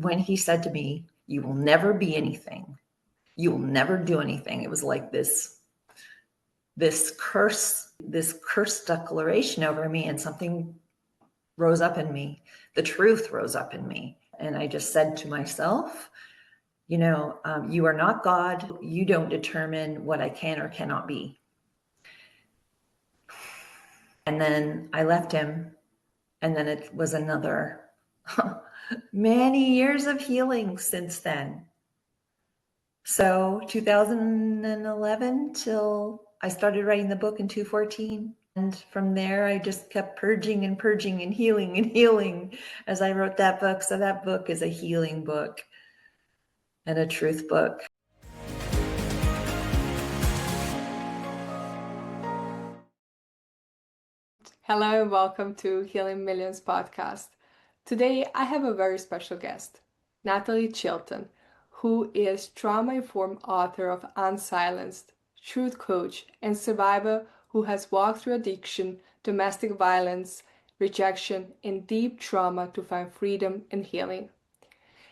when he said to me, "You will never be anything. You will never do anything," it was like this curse declaration over me, and something rose up in me. The truth rose up in me. And I just said to myself, you are not God. You don't determine what I can or cannot be. And then I left him. And then it was another many years of healing since then. So 2011 till I started writing the book in 2014. And from there, I just kept purging and purging and healing as I wrote that book. So that book is a healing book and a truth book. Hello and welcome to Healing Millions podcast. Today I have a very special guest, Nattolie Chilton, who is trauma-informed author of Unsilenced, truth coach, and survivor who has walked through addiction, domestic violence, rejection, and deep trauma to find freedom and healing.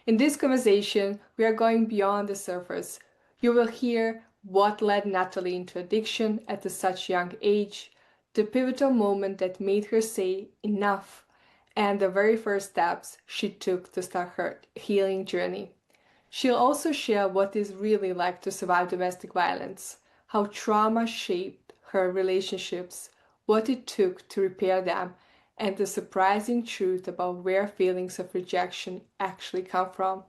In this conversation, we are going beyond the surface. You will hear what led Nattolie into addiction at such a young age, the pivotal moment that made her say enough, and the very first steps she took to start her healing journey. She'll also share what it's really like to survive domestic violence, how trauma shaped her relationships, what it took to repair them, and the surprising truth about where feelings of rejection actually come from.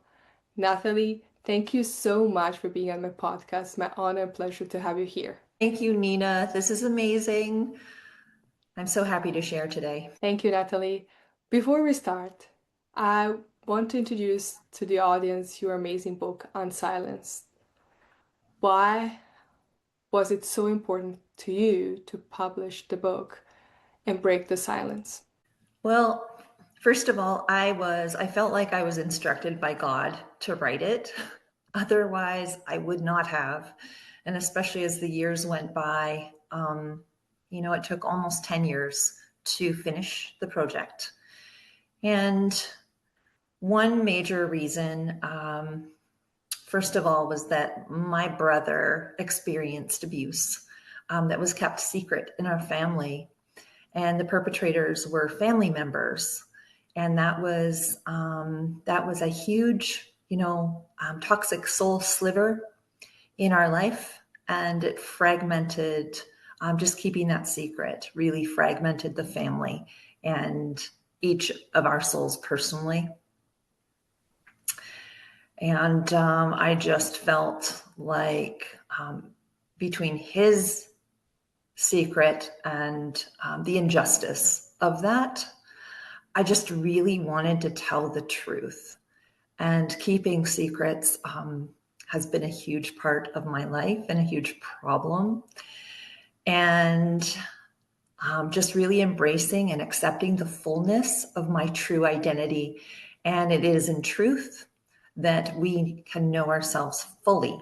Nattolie, thank you so much for being on my podcast. My honor and pleasure to have you here. Thank you, Nina. This is amazing. I'm so happy to share today. Thank you, Nattolie. Before we start, I want to introduce to the audience your amazing book, Unsilenced. Why was it so important to you to publish the book and break the silence? Well, first of all, I felt like I was instructed by God to write it. Otherwise, I would not have. And especially as the years went by, it took almost 10 years to finish the project. And one major reason, first of all, was that my brother experienced abuse that was kept secret in our family. And the perpetrators were family members. And that was a huge, toxic soul sliver in our life. And it fragmented, just keeping that secret really fragmented the family and each of our souls personally. And I just felt like between his secret and the injustice of that, I just really wanted to tell the truth. And keeping secrets has been a huge part of my life and a huge problem. And just really embracing and accepting the fullness of my true identity. And it is in truth that we can know ourselves fully.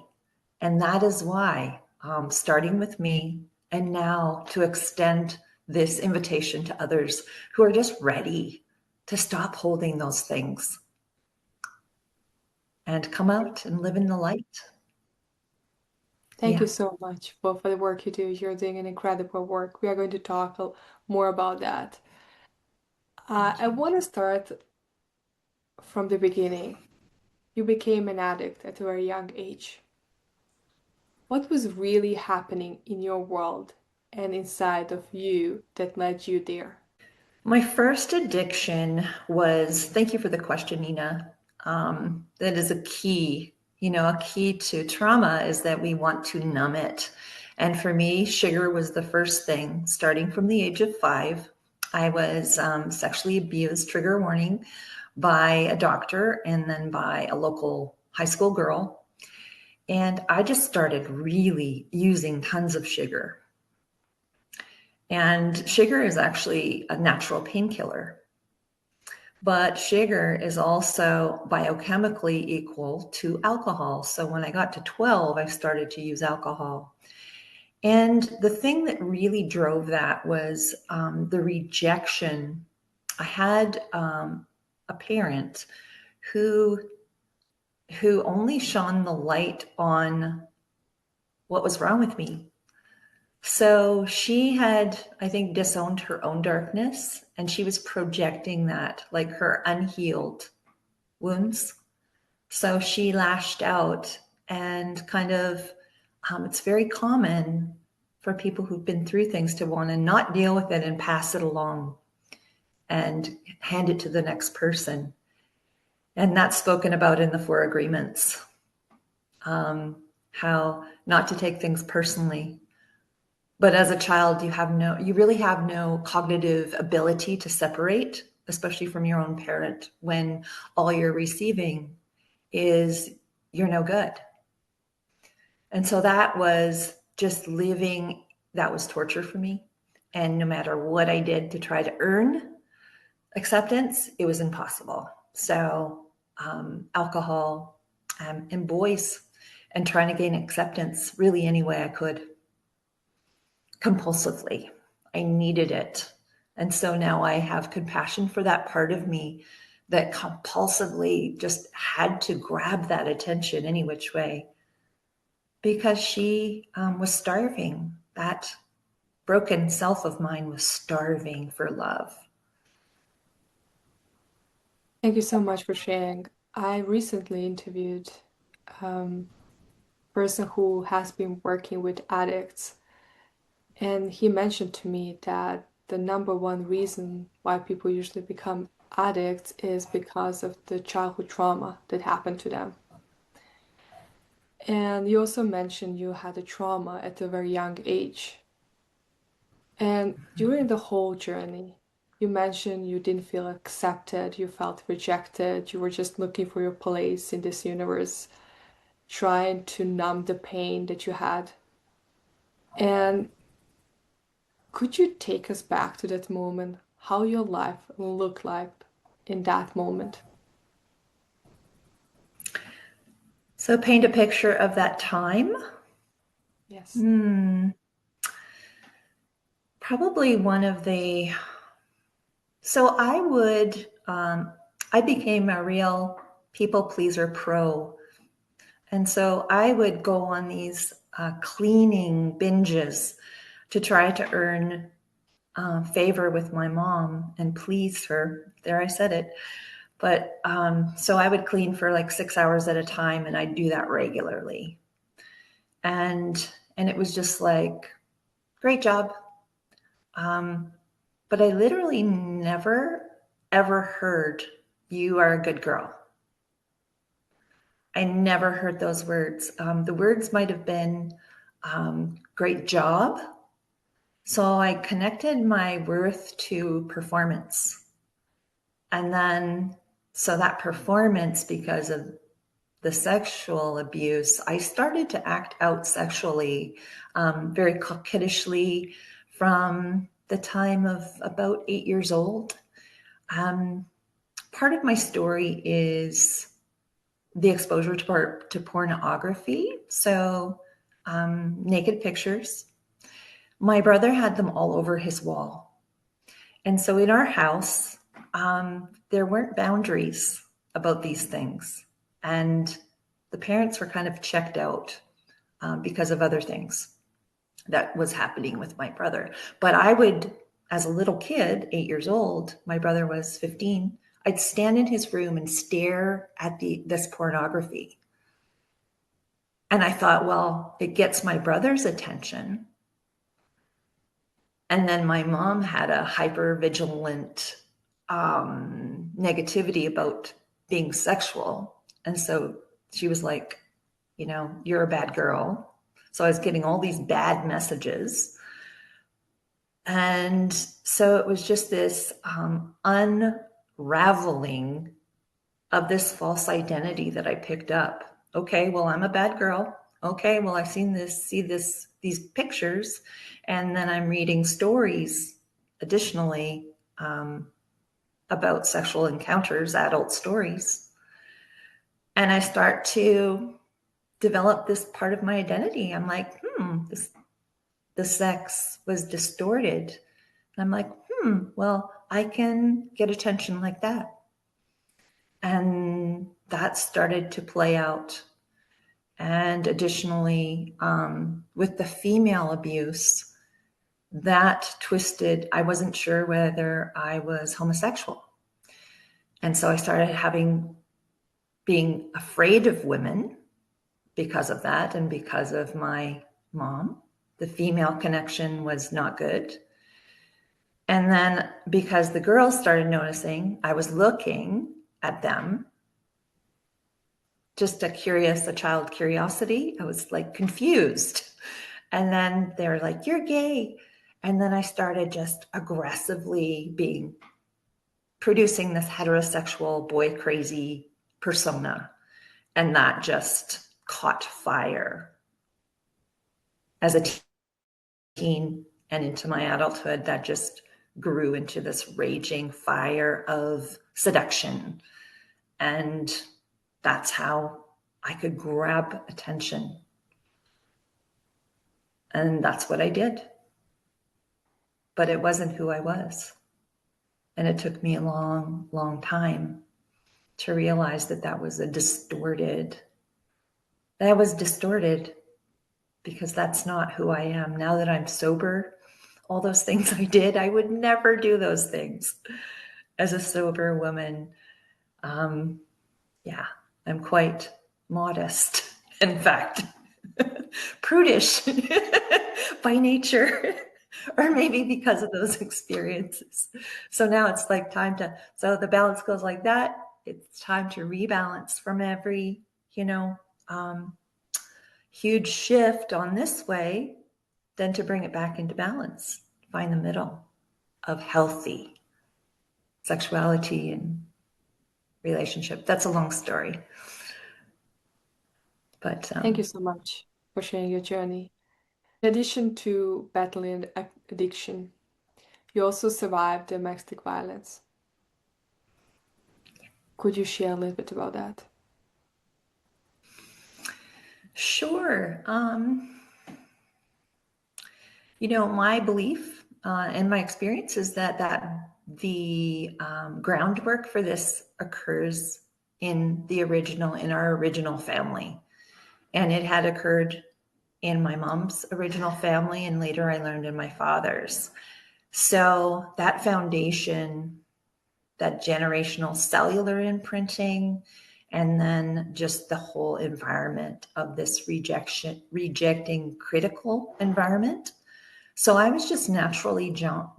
And that is why, starting with me, and now to extend this invitation to others who are just ready to stop holding those things and come out and live in the light. Thank you so much for the work you do. You're doing an incredible work. We are going to talk more about that. I want to start from the beginning. You became an addict at a very young age. What was really happening in your world and inside of you that led you there? My first addiction was, thank you for the question, Nina. That is a key. A key to trauma is that we want to numb it. And for me, sugar was the first thing. Starting from the age of 5, I was sexually abused, trigger warning, by a doctor and then by a local high school girl. And I just started really using tons of sugar. And sugar is actually a natural painkiller. But sugar is also biochemically equal to alcohol. So when I got to 12, I started to use alcohol. And the thing that really drove that was the rejection. I had a parent who only shone the light on what was wrong with me. So she had, I think, disowned her own darkness, and she was projecting that, like her unhealed wounds. So she lashed out and kind of, it's very common for people who've been through things to want to not deal with it and pass it along and hand it to the next person. And that's spoken about in the Four Agreements, how not to take things personally. But as a child, you really have no cognitive ability to separate, especially from your own parent, when all you're receiving is you're no good. And so that was just living, that was torture for me. And no matter what I did to try to earn acceptance, it was impossible. So alcohol and boys and trying to gain acceptance really any way I could, compulsively. I needed it. And so now I have compassion for that part of me that compulsively just had to grab that attention any which way, because she was starving. That broken self of mine was starving for love. Thank you so much for sharing. I recently interviewed a person who has been working with addicts, and he mentioned to me that the number one reason why people usually become addicts is because of the childhood trauma that happened to them. And you also mentioned you had a trauma at a very young age. And during the whole journey, you mentioned you didn't feel accepted, you felt rejected, you were just looking for your place in this universe, trying to numb the pain that you had. And could you take us back to that moment, how your life looked like in that moment? So paint a picture of that time. Yes. Probably one of the, so I became a real people pleaser pro. And so I would go on these cleaning binges to try to earn favor with my mom and please her. There, I said it. But so I would clean for like 6 hours at a time, and I'd do that regularly. And it was just like, great job. But I literally never, ever heard, you are a good girl. I never heard those words. The words might have been, great job. So I connected my worth to performance. And then, so that performance, because of the sexual abuse, I started to act out sexually, very coquettishly from the time of about 8 years old. Part of my story is the exposure to pornography. So naked pictures. My brother had them all over his wall. And so in our house, there weren't boundaries about these things. And the parents were kind of checked out because of other things that was happening with my brother. But I would, as a little kid, 8 years old, my brother was 15, I'd stand in his room and stare at this pornography. And I thought, well, it gets my brother's attention. And then my mom had a hyper vigilant negativity about being sexual. And so she was like, you're a bad girl. So I was getting all these bad messages. And so it was just this unraveling of this false identity that I picked up. Okay, well, I'm a bad girl. Okay, well, I've see these pictures, and then I'm reading stories additionally about sexual encounters, adult stories. And I start to develop this part of my identity. I'm like, the sex was distorted. And I'm like, well, I can get attention like that. And that started to play out. And additionally, with the female abuse, that twisted, I wasn't sure whether I was homosexual. And so I started being afraid of women because of that and because of my mom. The female connection was not good. And then because the girls started noticing, I was looking at them, just a child curiosity. I was like confused. And then they were like, "You're gay." And then I started just aggressively producing this heterosexual boy crazy persona. And that just caught fire as a teen and into my adulthood. That just grew into this raging fire of seduction. And that's how I could grab attention. And that's what I did. But it wasn't who I was. And it took me a long, long time to realize that was distorted because that's not who I am. Now that I'm sober, all those things I did, I would never do those things as a sober woman. Yeah, I'm quite modest, in fact, prudish by nature, or maybe because of those experiences. So now it's like so the balance goes like that. It's time to rebalance from every, huge shift on this way, then to bring it back into balance, find the middle of healthy sexuality and relationship. That's a long story. But Thank you so much for sharing your journey. In addition to battling addiction, you also survived domestic violence. Could you share a little bit about that? Sure. My belief and my experience is that the groundwork for this occurs in our original family. And it had occurred in my mom's original family, and later I learned in my father's. So that foundation, that generational cellular imprinting, and then just the whole environment of this rejecting critical environment. So I was just naturally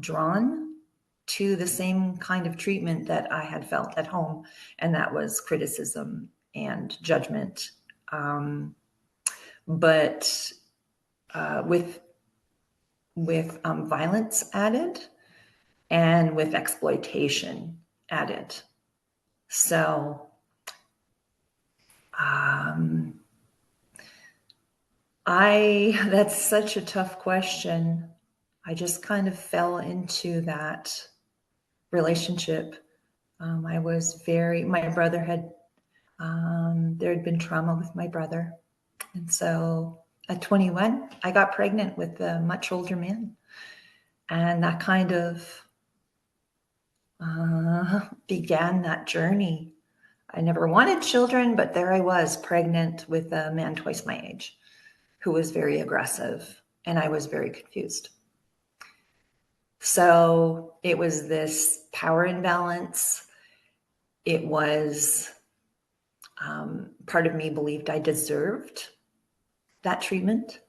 drawn to the same kind of treatment that I had felt at home, and that was criticism and judgment. But with violence added and with exploitation added. So that's such a tough question. I just kind of fell into that relationship. My brother there had been trauma with my brother. And so at 21, I got pregnant with a much older man. And that kind of began that journey. I never wanted children, but there I was, pregnant with a man twice my age who was very aggressive, and I was very confused. So it was this power imbalance. It was part of me believed I deserved that treatment.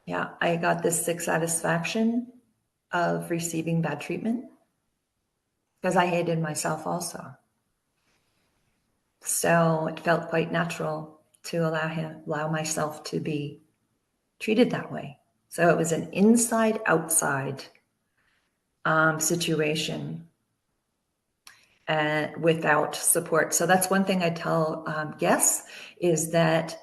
Yeah, I got this sick satisfaction of receiving bad treatment because I hated myself also. So it felt quite natural to allow myself to be treated that way. So it was an inside outside situation and without support. So that's one thing I tell guests is that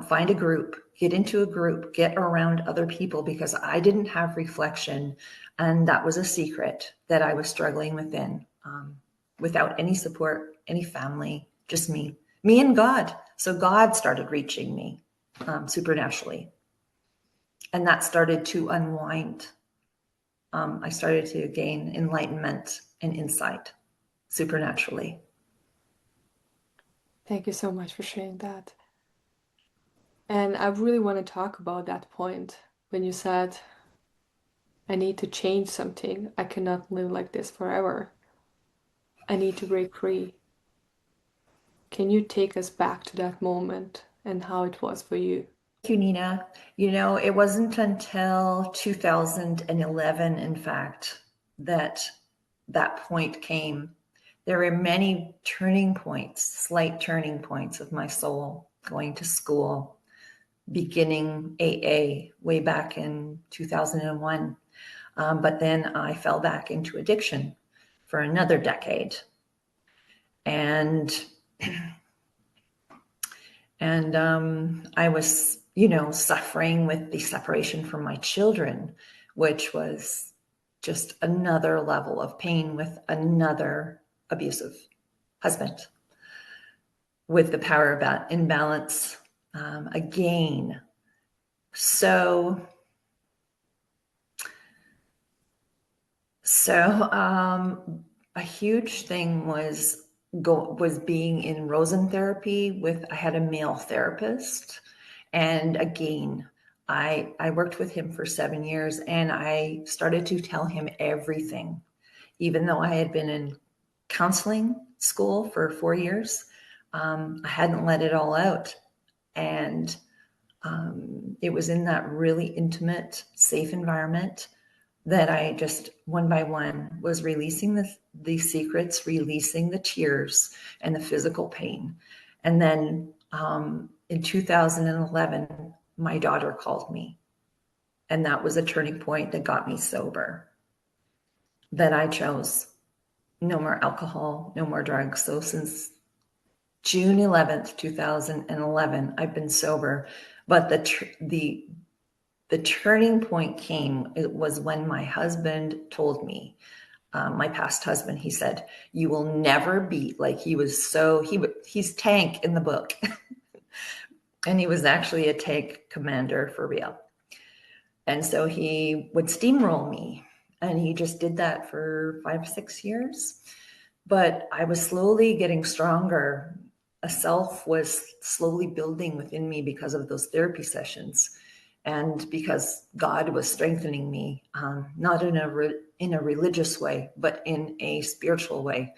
find a group, get into a group, get around other people, because I didn't have reflection. And that was a secret that I was struggling within without any support, any family, just me and God. So God started reaching me supernaturally. And that started to unwind. I started to gain enlightenment and insight. supernaturally. Thank you so much for sharing that. And I really want to talk about that point when you said, I need to change something. I cannot live like this forever. I need to break free. Can you take us back to that moment and how it was for you? Thank you, Nina. It wasn't until 2011, in fact, that point came. There were many turning points, slight turning points of my soul, going to school, beginning AA way back in 2001. But then I fell back into addiction for another decade. And I was, suffering with the separation from my children, which was just another level of pain with another abusive husband, with the power imbalance again. So a huge thing was being in Rosen therapy I had a male therapist. And again, I worked with him for 7 years, and I started to tell him everything, even though I had been in counseling school for 4 years. I hadn't let it all out. And it was in that really intimate, safe environment that I just one by one was releasing the secrets, releasing the tears and the physical pain. And then in 2011, my daughter called me, and that was a turning point that got me sober. That I chose no more alcohol, no more drugs. So since June 11th, 2011, I've been sober. But the turning point came, it was when my husband told me, my past husband, he said, you will never be like, he's Tank in the book. And he was actually a tank commander for real. And so he would steamroll me, and he just did that for 5-6 years. But I was slowly getting stronger. A self was slowly building within me because of those therapy sessions. And because God was strengthening me, not in a religious way, but in a spiritual way.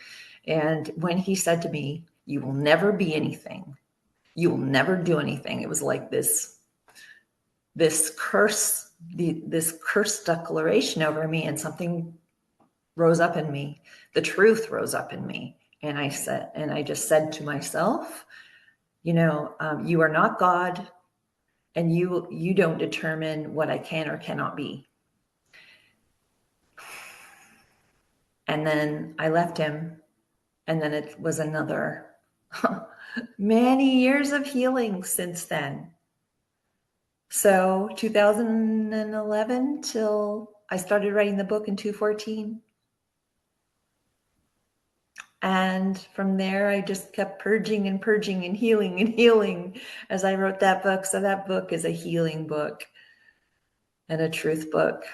And when he said to me, you will never be anything, you will never do anything, it was like this curse, this curse declaration over me, and something rose up in me. The truth rose up in me. And I just said to myself, you are not God, and you don't determine what I can or cannot be. And then I left him, and then it was another many years of healing since then. So 2011 till I started writing the book in 2014. And from there, I just kept purging and purging and healing as I wrote that book. So that book is a healing book and a truth book.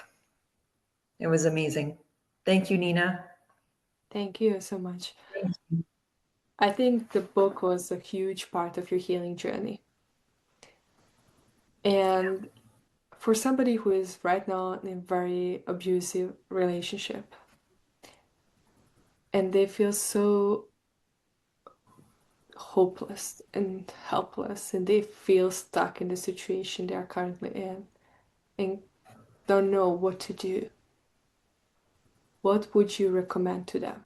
It was amazing. Thank you, Nina. Thank you so much. I think the book was a huge part of your healing journey. And for somebody who is right now in a very abusive relationship, and they feel so hopeless and helpless, and they feel stuck in the situation they are currently in and don't know what to do, what would you recommend to them?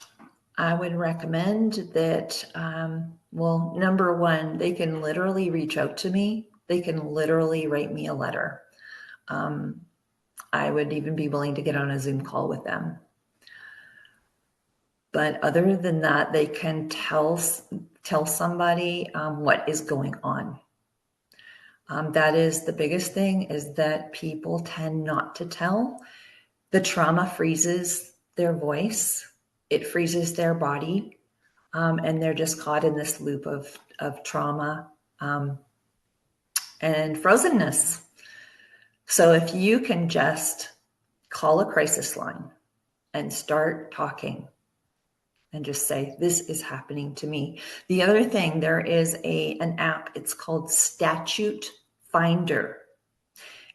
I would recommend that, number one, they can literally reach out to me. They can literally write me a letter. I would even be willing to get on a Zoom call with them. But other than that, they can tell somebody what is going on. That is the biggest thing, is that people tend not to tell. The trauma freezes their voice. It freezes their body. And they're just caught in this loop of trauma and frozenness. So if you can just call a crisis line and start talking and just say, this is happening to me. The other thing, there is an app, it's called Statute Finder,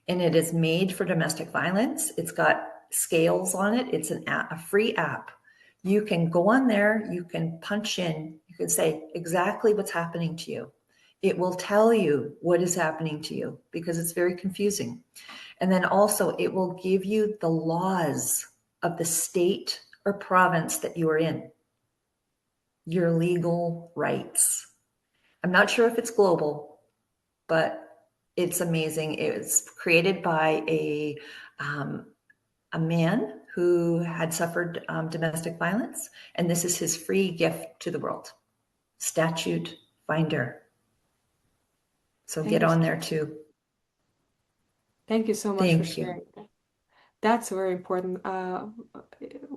and it is made for domestic violence. It's got scales on it. It's a free app. You can go on there, you can punch in, you can say exactly what's happening to you. It will tell you what is happening to you because it's very confusing. And then also it will give you the laws of the state or province that you are in, your legal rights. I'm not sure if it's global, but it's amazing. It's created by a man who had suffered domestic violence, and this is his free gift to the world. Statute Finder. So Thank get you. on there too. Thank you so much for Thank you. sharing that. That's very important.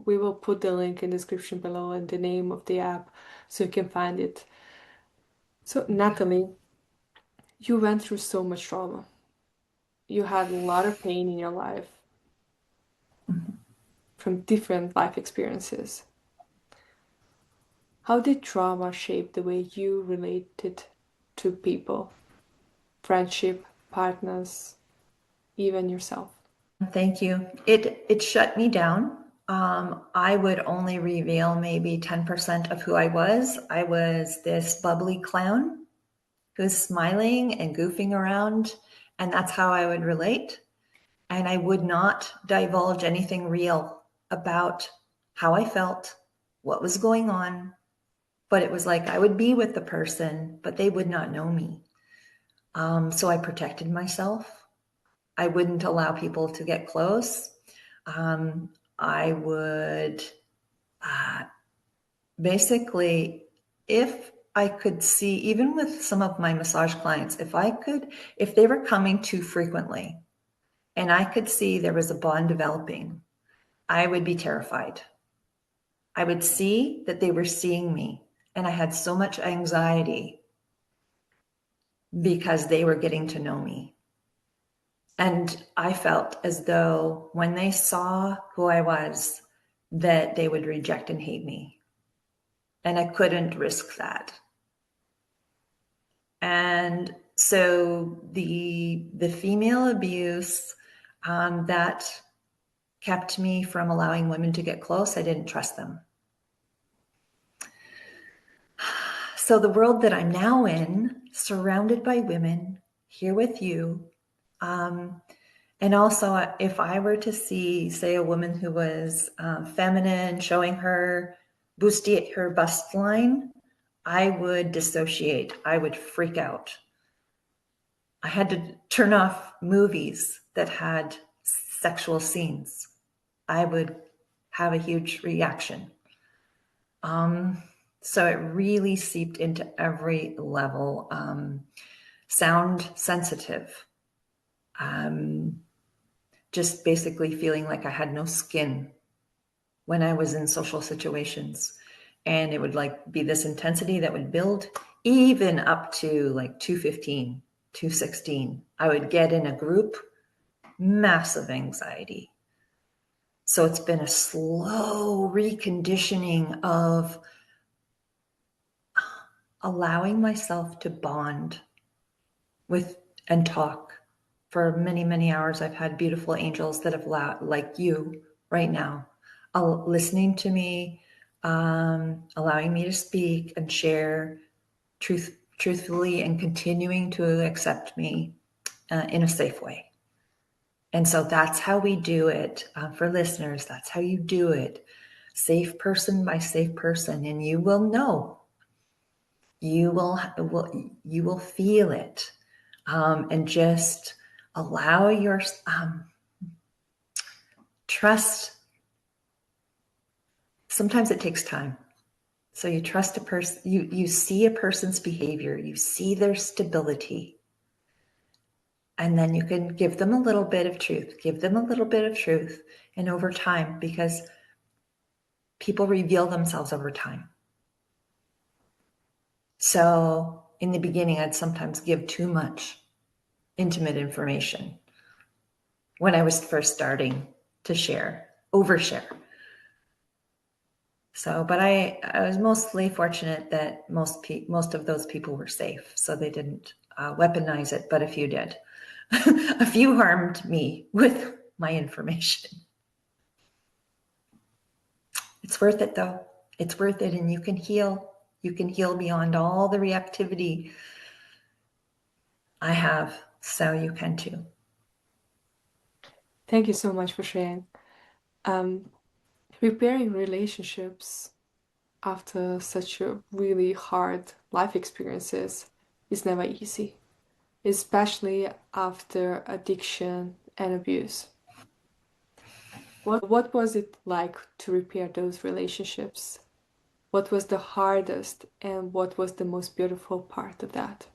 We will put the link in the description below and the name of the app so you can find it. So, Nattolie, you went through so much trauma. You had a lot of pain in your life from different life experiences. How did trauma shape the way you related to people, friendship, partners, even yourself? Thank you. It shut me down. I would only reveal maybe 10% of who I was. I was this bubbly clown who's smiling and goofing around, and that's how I would relate. And I would not divulge anything real about how I felt, what was going on. But it was like I would be with the person, but they would not know me. So I protected myself. I wouldn't allow people to get close. I would basically, if I could see, even with some of my massage clients, if they were coming too frequently and I could see there was a bond developing, I would be terrified. I would see that they were seeing me, and I had so much anxiety because they were getting to know me. And I felt as though when they saw who I was, that they would reject and hate me. And I couldn't risk that. And so the female abuse that kept me from allowing women to get close, I didn't trust them. So the world that I'm now in, surrounded by women, here with you, and also if I were to see, say, a woman who was feminine, showing her bust line, I would dissociate. I would freak out. I had to turn off movies that had sexual scenes. I would have a huge reaction. So it really seeped into every level. Sound sensitive. Just basically feeling like I had no skin when I was in social situations. And it would like be this intensity that would build even up to like 215, 216. I would get in a group, massive anxiety. So it's been a slow reconditioning of allowing myself to bond with and talk. For many, many hours, I've had beautiful angels that have like you right now, listening to me, allowing me to speak and share truthfully, and continuing to accept me in a safe way. And so that's how we do it. For listeners, that's how you do it. Safe person by safe person, and you will know. You will feel it, and just allow your trust. Sometimes it takes time. So you trust a person, you see a person's behavior, you see their stability, and then you can give them a little bit of truth, and over time, because people reveal themselves over time. So in the beginning, I'd sometimes give too much intimate information when I was first starting to overshare. So, but I was mostly fortunate that most of those people were safe, so they didn't weaponize it, but a few did. A few harmed me with my information. It's worth it though. It's worth it, and you can heal. You can heal beyond all the reactivity I have, so you can too. Thank you so much for sharing. Repairing relationships after such a really hard life experiences is never easy, especially after addiction and abuse. What was it like to repair those relationships? What was the hardest and what was the most beautiful part of that?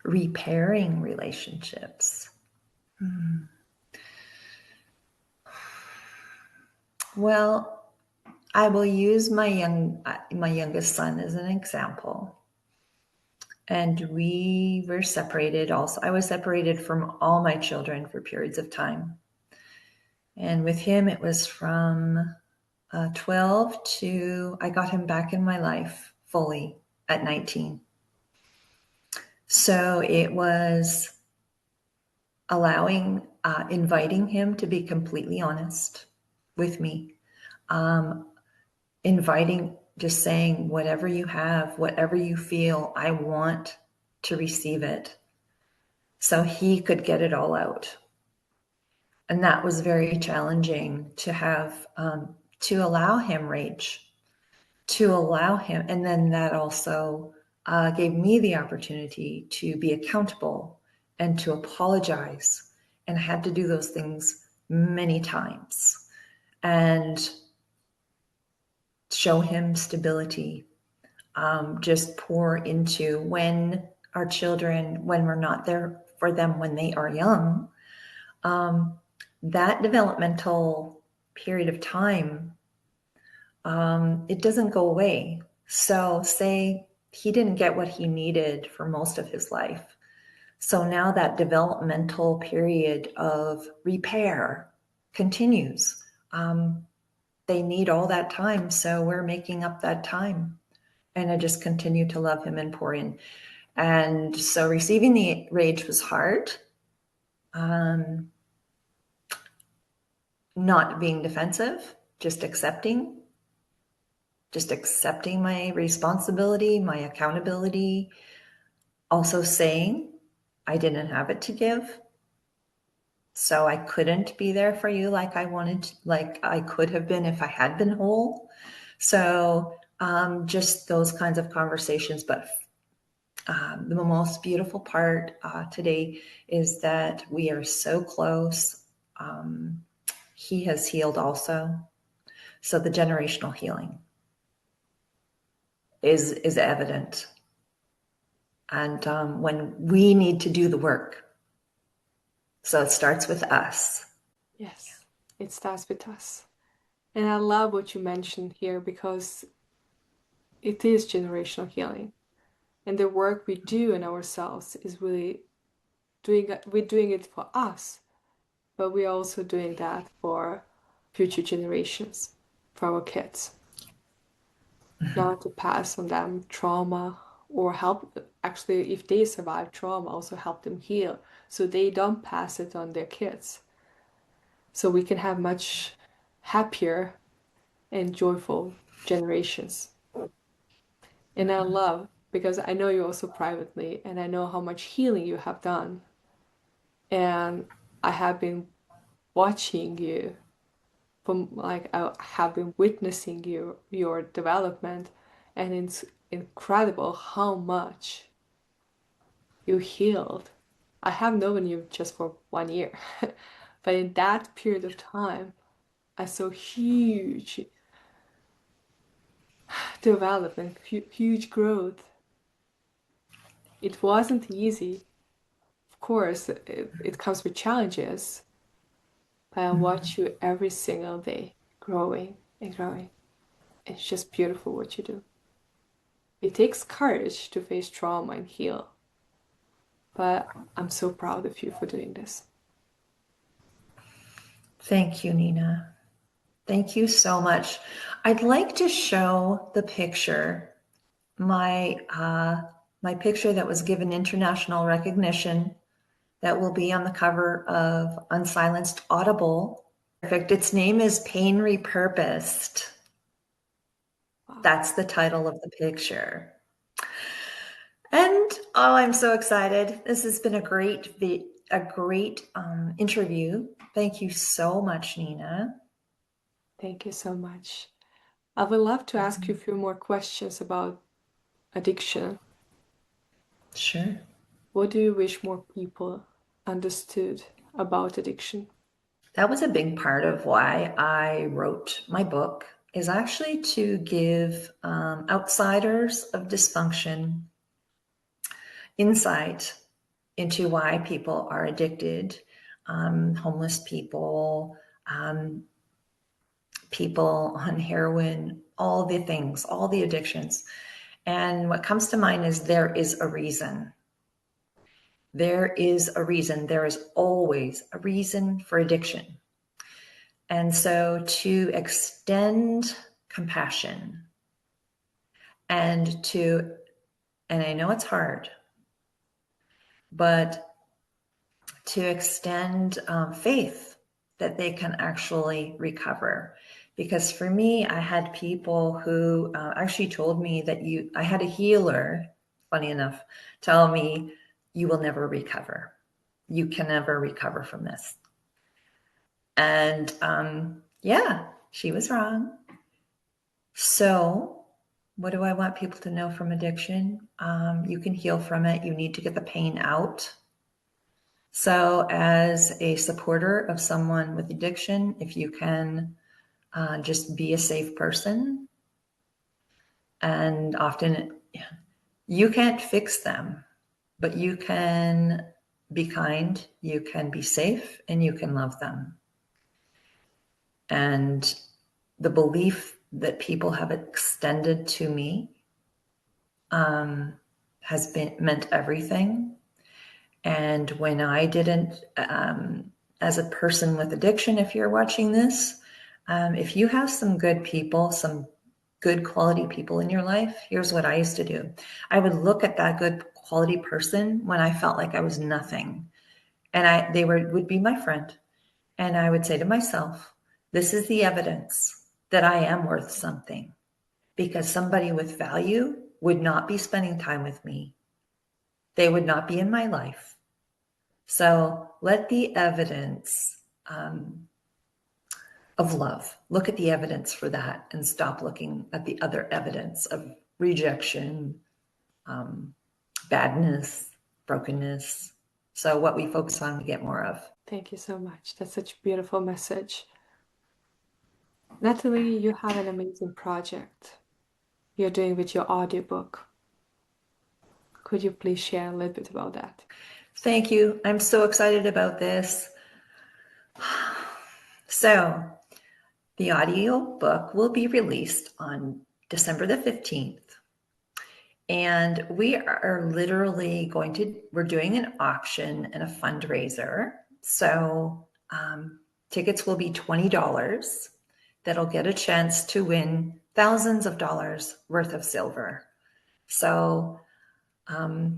Repairing relationships. Well, I will use my youngest son as an example. And we were separated also. I was separated from all my children for periods of time. And with him, it was from 12 to I got him back in my life fully at 19. So it was inviting him to be completely honest with me, inviting, just saying, whatever you have, whatever you feel, I want to receive it. So he could get it all out. And that was very challenging to have, to allow him rage, to allow him. And then that also gave me the opportunity to be accountable and to apologize. And I had to do those things many times and show him stability. Just pour into when our children, when we're not there for them when they are young, that developmental period of time, it doesn't go away. So say he didn't get what he needed for most of his life. So now that developmental period of repair continues. They need all that time. So we're making up that time. And I just continue to love him and pour in. And so receiving the rage was hard. Not being defensive, just accepting my responsibility, my accountability. Also saying I didn't have it to give. So I couldn't be there for you like I wanted, like I could have been if I had been whole. So just those kinds of conversations. But the most beautiful part today is that we are so close. He has healed also. So the generational healing is evident. And when we need to do the work. So it starts with us. Yes, it starts with us. And I love what you mentioned here because it is generational healing. And the work we do in ourselves is really we're doing it for us, but we're also doing that for future generations, for our kids. Not to pass on them trauma or help, actually, if they survive trauma, also help them heal so they don't pass it on their kids. So we can have much happier and joyful generations. And I love, because I know you also privately, and I know how much healing you have done. And I have been watching you from like I have been witnessing your development, and it's incredible how much you healed. I have known you just for 1 year, but in that period of time, I saw huge development, huge growth. It wasn't easy. Of course, it comes with challenges, but I watch you every single day growing and growing. It's just beautiful what you do. It takes courage to face trauma and heal, but I'm so proud of you for doing this. Thank you, Nina. Thank you so much. I'd like to show the picture, my picture that was given international recognition that will be on the cover of Unsilenced Audible. Perfect. Its name is Pain Repurposed. Wow. That's the title of the picture. And oh, I'm so excited. This has been a great interview. Thank you so much, Nina. Thank you so much. I would love to ask you a few more questions about addiction. Sure. What do you wish more people understood about addiction? That was a big part of why I wrote my book, is actually to give outsiders of dysfunction insight into why people are addicted, homeless people, people on heroin, all the things, all the addictions. And what comes to mind is there is a reason. There is a reason. There is always a reason for addiction. And so to extend compassion and I know it's hard, but to extend faith that they can actually recover. Because for me, I had people who actually told me that I had a healer, funny enough, tell me, you will never recover. You can never recover from this. And yeah, she was wrong. So what do I want people to know from addiction? You can heal from it. You need to get the pain out. So as a supporter of someone with addiction, if you can just be a safe person, and often you can't fix them, but you can be kind, you can be safe, and you can love them. And the belief that people have extended to me has meant everything. And when I didn't, as a person with addiction, if you're watching this, if you have some good people, some good quality people in your life, here's what I used to do. I would look at that good quality person when I felt like I was nothing. And they would be my friend. And I would say to myself, this is the evidence that I am worth something, because somebody with value would not be spending time with me. They would not be in my life. So let the evidence of love, look at the evidence for that and stop looking at the other evidence of rejection, badness, brokenness. So what we focus on, we get more of. Thank you so much. That's such a beautiful message. Nattolie, you have an amazing project you're doing with your audiobook. Could you please share a little bit about that? Thank you. I'm so excited about this. So the audio book will be released on December the 15th. And we are literally we're doing an auction and a fundraiser. So tickets will be $20. That'll get a chance to win thousands of dollars worth of silver. So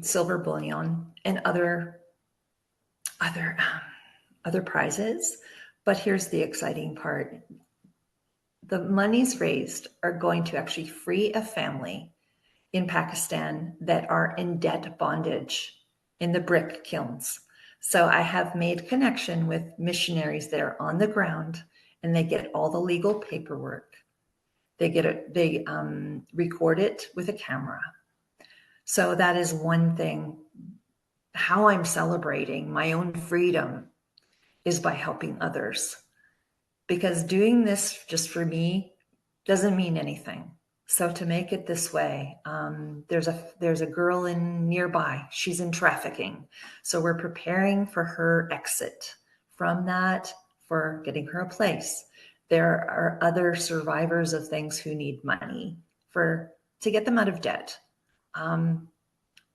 silver bullion and other prizes. But here's the exciting part. The monies raised are going to actually free a family in Pakistan that are in debt bondage in the brick kilns. So I have made connection with missionaries that are on the ground, and they get all the legal paperwork. They record it with a camera. So that is one thing. How I'm celebrating my own freedom is by helping others, because doing this just for me doesn't mean anything. So to make it this way, there's a girl in nearby. She's in trafficking. So we're preparing for her exit from that, for getting her a place. There are other survivors of things who need money to get them out of debt.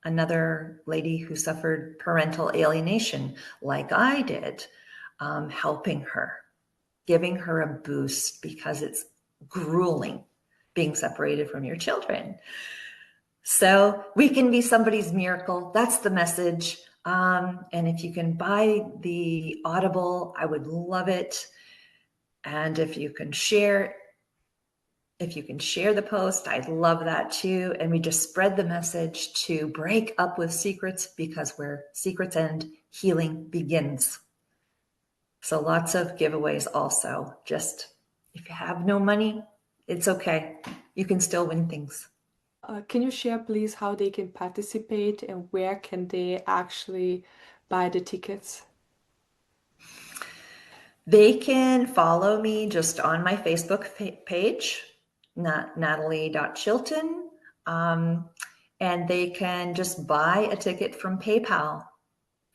Another lady who suffered parental alienation, like I did, helping her. giving her a boost because it's grueling being separated from your children. So we can be somebody's miracle. That's the message. And if you can buy the Audible, I would love it. And if you can share the post, I'd love that too. And we just spread the message to break up with secrets, because where secrets end, healing begins. So lots of giveaways also. Just if you have no money, it's okay. You can still win things. Can you share, please, how they can participate and where can they actually buy the tickets? They can follow me just on my Facebook page, Nattolie.Chilton, and they can just buy a ticket from PayPal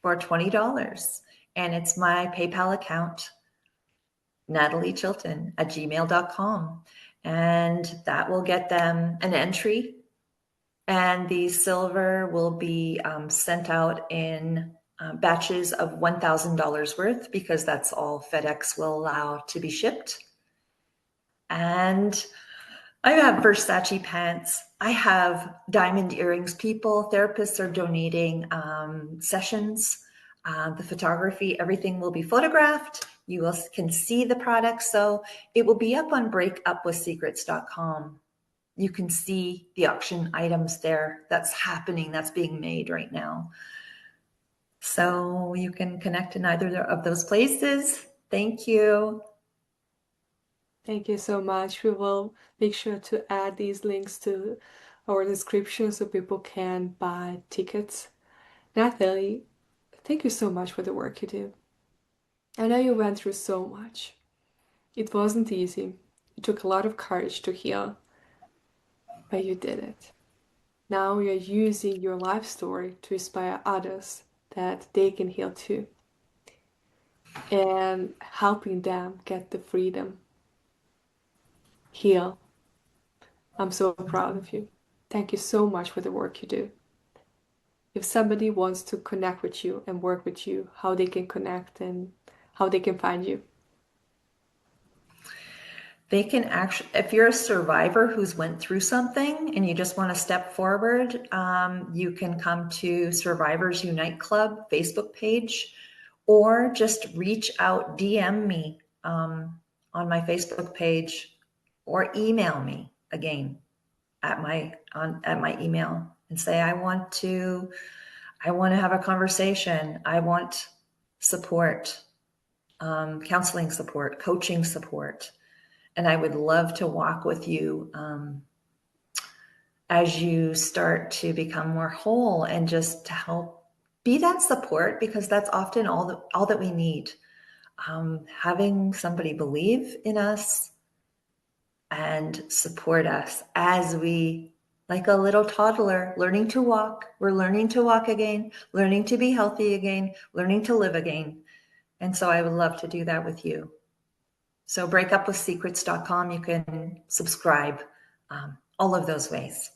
for $20. And it's my PayPal account, nataliechilton@gmail.com. And that will get them an entry. And the silver will be sent out in batches of $1,000 worth, because that's all FedEx will allow to be shipped. And I have Versace pants. I have diamond earrings. Therapists are donating sessions. The photography, everything will be photographed. You can see the products. So it will be up on breakupwithsecrets.com. You can see the auction items there. That's happening. That's being made right now. So you can connect in either of those places. Thank you. Thank you so much. We will make sure to add these links to our description so people can buy tickets. Nattolie, thank you so much for the work you do. I know you went through so much. It wasn't easy. It took a lot of courage to heal, but you did it. Now you're using your life story to inspire others that they can heal too, and helping them get the freedom. Heal. I'm so proud of you. Thank you so much for the work you do. If somebody wants to connect with you and work with you, how they can connect and how they can find you. They can actually, if you're a survivor who's went through something and you just want to step forward, you can come to Survivors Unite Club Facebook page, or just reach out, DM me on my Facebook page, or email me again at my email and say, I want to have a conversation. I want support, counseling support, coaching support. And I would love to walk with you as you start to become more whole, and just to help be that support, because that's often all that we need. Having somebody believe in us and support us as we, like a little toddler, learning to walk. We're learning to walk again, learning to be healthy again, learning to live again. And so I would love to do that with you. So breakupwithsecrets.com, you can subscribe, all of those ways.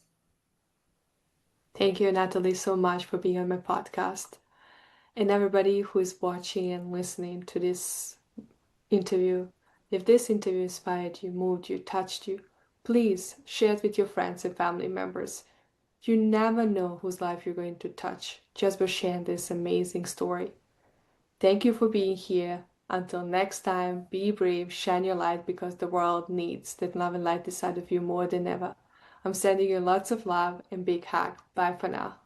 Thank you, Nattolie, so much for being on my podcast. And everybody who is watching and listening to this interview, if this interview inspired you, moved you, touched you, please share it with your friends and family members. You never know whose life you're going to touch just by sharing this amazing story. Thank you for being here. Until next time, be brave, shine your light, because the world needs that love and light inside of you more than ever. I'm sending you lots of love and big hug. Bye for now.